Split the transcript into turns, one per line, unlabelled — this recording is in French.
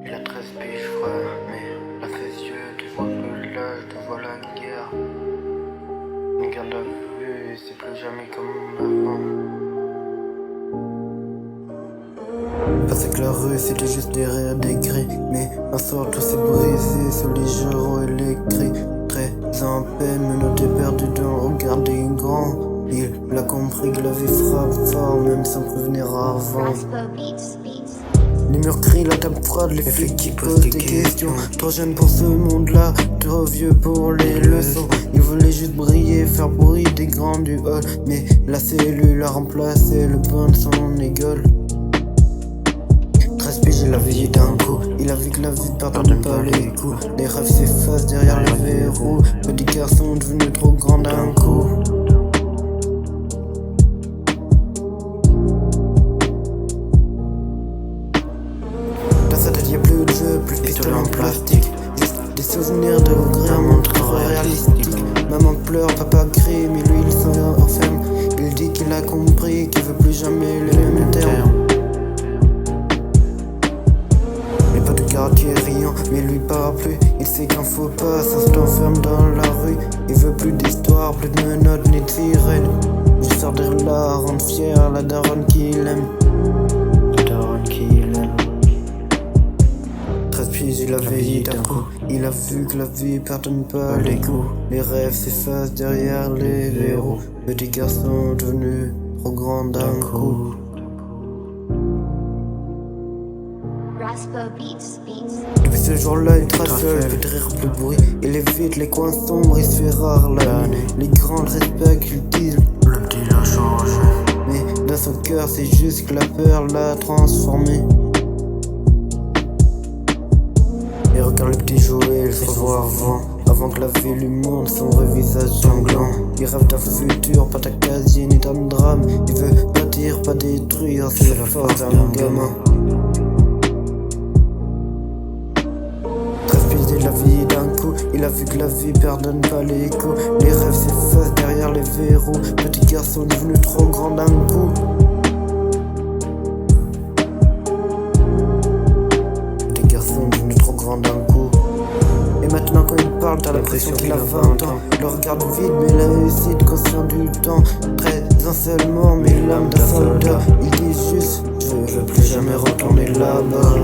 Il a 13 piges, frère, mais la fesse yeux, tu vois plus l'âge, tu vois la guerre. Une garde à vue, c'est plus jamais comme avant. Parce que la rue c'était juste des rires, des gris. Mais un soir tout s'est brisé sous les gyros électriques. Très en peine, menotté perdu dans le regard des grands. Il a compris que la vie frappe fort, même sans prévenir avant. Les murs crient, la table froide, les flics qui posent des questions. Trop jeune pour ce monde-là, trop vieux pour les leçons. Ils voulaient juste briller, faire bruit des grands du hall. Mais la cellule a remplacé le bon de son école. 13 piges, il a veillé d'un coup. Il a vu que la vie pardonne pas les coups. Les rêves s'effacent derrière les verrous. Petit garçon devenu trop grand d'un coup. Y'a plus de jeux, plus de pistolet en plastique. Juste des souvenirs de regrets, un monde trop réalistique. Maman pleure, papa crie, mais lui il s'enferme. Il dit qu'il a compris, qu'il veut plus jamais les mêmes termes. Les potes de quartier riant, mais lui parle plus. Il sait qu'un faux pas, ça s'enferme dans la rue. Il veut plus d'histoire, plus de menottes ni de sirènes. Juste sortir là, rendre fier la daronne qu'il aime. Il a veillé d'un coup, il a vu que la vie pardonne pas les coups. Les rêves s'effacent derrière les verrous. Petit garçon devenu trop grand d'un coup. Depuis ce jour-là, il trace seul, plus de rire, plus de bruit. Il évite les coins sombres, il se fait rare la nuit. Les grands le respectent, ils disent le petit a changé. Mais dans son cœur, c'est juste que la peur l'a transformé. Et regarde le petit jouet, il faut voir avant que la vie lui montre son vrai visage sanglant. Il rêve d'un futur, pas ta casier ni d'un drame. Il veut bâtir, pas détruire, c'est la force d'un gamin. 13 piges de la vie d'un coup, il a vu que la vie pardonne pas les coups. Les rêves s'effacent derrière les verrous. Petit garçon devenu trop grand d'un coup. D'un coup. Et maintenant quand il parle, t'as l'impression qu'il a 20 ans. Le regard vide mais la réussite conscient du temps. Présent seulement mais l'âme d'un soldat. Il dit juste je veux plus jamais retourner là-bas.